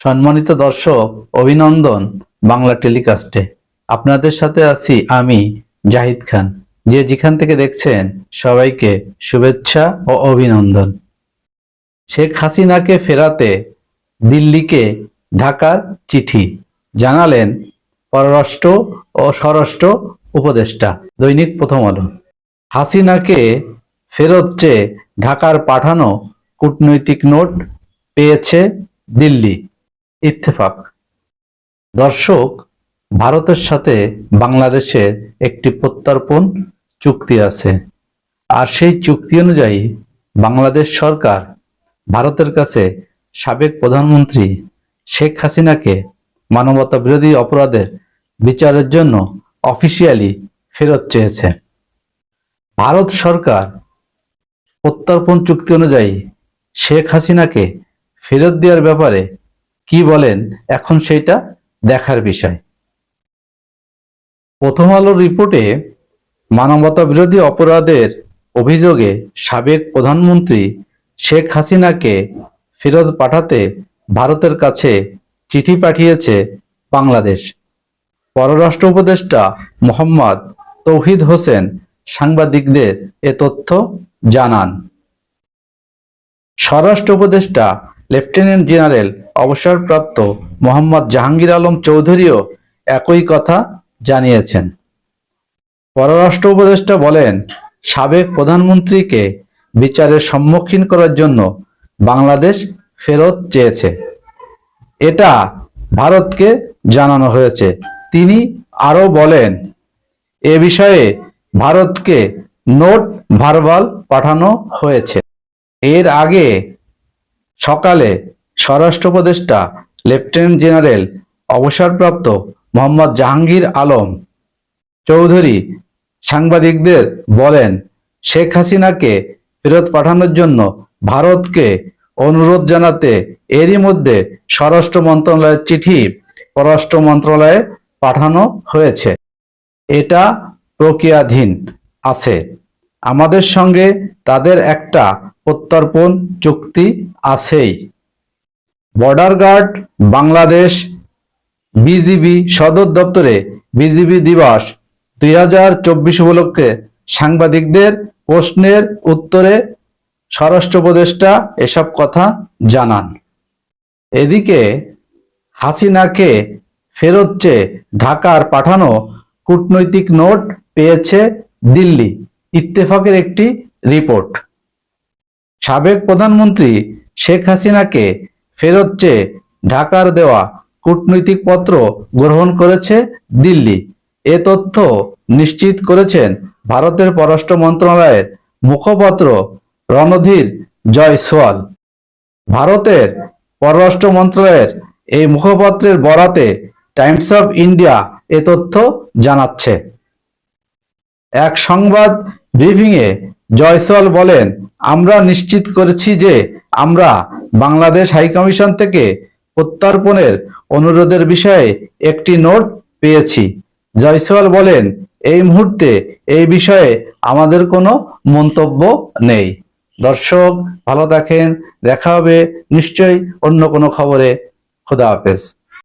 সম্মানিত দর্শক, অভিনন্দন বাংলা টেলিকাস্টে। আপনাদের সাথে আছি আমি জাহিদ খান। যে যেখান থেকে দেখছেন সবাইকে শুভেচ্ছা ও অভিনন্দন। শেখ হাসিনাকে ফেরাতে দিল্লিকে ঢাকার চিঠি জানালেন পররাষ্ট্র ও স্বরাষ্ট্র উপদেষ্টা। দৈনিক প্রথম আলো। হাসিনাকে ফেরত চেয়ে ঢাকার পাঠানো কূটনৈতিক নোট পেয়েছে দিল্লি। ইত্তেফাক। দর্শক, ভারতের সাথে বাংলাদেশের একটি প্রত্যর্পণ চুক্তি আছে, আর সেই চুক্তি অনুযায়ী বাংলাদেশ সরকার ভারতের কাছে সাবেক প্রধানমন্ত্রী শেখ হাসিনাকে মানবতা বিরোধী অপরাধের বিচারের জন্য অফিসিয়ালি ফেরত চেয়েছে। ভারত সরকার প্রত্যর্পণ চুক্তি অনুযায়ী শেখ হাসিনাকে ফেরত দেওয়ার ব্যাপারে কি বলেন, এখন সেটা দেখার বিষয়। প্রথম আলোর রিপোর্টে মানবতা বিরোধী অপরাধের অভিযোগে সাবেক প্রধানমন্ত্রী শেখ হাসিনাকে ফেরত পাঠাতে ভারতের কাছে চিঠি পাঠিয়েছে বাংলাদেশ। পররাষ্ট্র উপদেষ্টা মোহাম্মদ তৌহিদ হোসেন সাংবাদিকদের এ তথ্য জানান। স্বরাষ্ট্র উপদেষ্টা লেফটেন্যান্ট জেনারেল অবসরপ্রাপ্ত মোহাম্মদ জাহাঙ্গীর আলম চৌধুরীও একই কথা জানিয়েছেন। পররাষ্ট্র উপদেষ্টা বলেন, সাবেক প্রধানমন্ত্রীকে বিচারের সম্মুখীন করার জন্য বাংলাদেশ ফেরত চেয়েছে, এটা ভারতকে জানানো হয়েছে। তিনি আরও বলেন, এ বিষয়ে ভারতকে নোট ভার্বাল পাঠানো হয়েছে। এর আগে সকালে স্বরাষ্ট্র উপদেষ্টা লেফটেন্যান্ট জেনারেল অবসরপ্রাপ্ত মোহাম্মদ জাহাঙ্গীর আলম চৌধুরী সাংবাদিকদের বলেন, শেখ হাসিনাকে ফেরত পাঠানোর জন্য ভারতকে অনুরোধ জানাতে এরই মধ্যে স্বরাষ্ট্র মন্ত্রণালয়ের চিঠি পররাষ্ট্র মন্ত্রণালয়ে পাঠানো হয়েছে। এটা প্রক্রিয়াধীন আছে। আমাদের সঙ্গে তাদের একটা প্রত্যর্পণ চুক্তি আছেই। বর্ডার গার্ড বাংলাদেশ বিজিবি সদর দপ্তরে বিজিবি দিবস 2024 উপলক্ষে সাংবাদিকদের প্রশ্নের উত্তরে স্বরাষ্ট্র উপদেষ্টা এসব কথা জানান। এদিকে হাসিনাকে ফেরত চেয়ে ঢাকার পাঠানো কূটনৈতিক নোট পেয়েছে দিল্লি। ইত্তেফাকের একটি রিপোর্ট। সাবেক প্রধানমন্ত্রী শেখ হাসিনাকে ফেরত চেয়ে ঢাকার দেওয়া কূটনৈতিক পত্র গ্রহণ করেছে দিল্লি। এ তথ্য নিশ্চিত করেছেন ভারতের পররাষ্ট্র মন্ত্রণালয়ের মুখপাত্র রণধীর জয়সওয়াল। ভারতের পররাষ্ট্র মন্ত্রণালয়ের এই মুখপাত্রের বরাতে টাইমস অফ ইন্ডিয়া এ তথ্য জানাচ্ছে। এক সংবাদ ব্রিফিংয়ে জয়সওয়াল বলেন, আমরা নিশ্চিত করেছি যে আমরা বাংলাদেশ হাইকমিশন থেকে প্রত্যর্পণের অনুরোধের বিষয়ে একটি নোট পেয়েছি। জয়সওয়াল বলেন, এই মুহূর্তে এই বিষয়ে আমাদের কোনো মন্তব্য নেই। দর্শক, ভালো থাকেন, দেখা হবে নিশ্চয়ই অন্য কোনো খবরে। খোদা হাফেজ।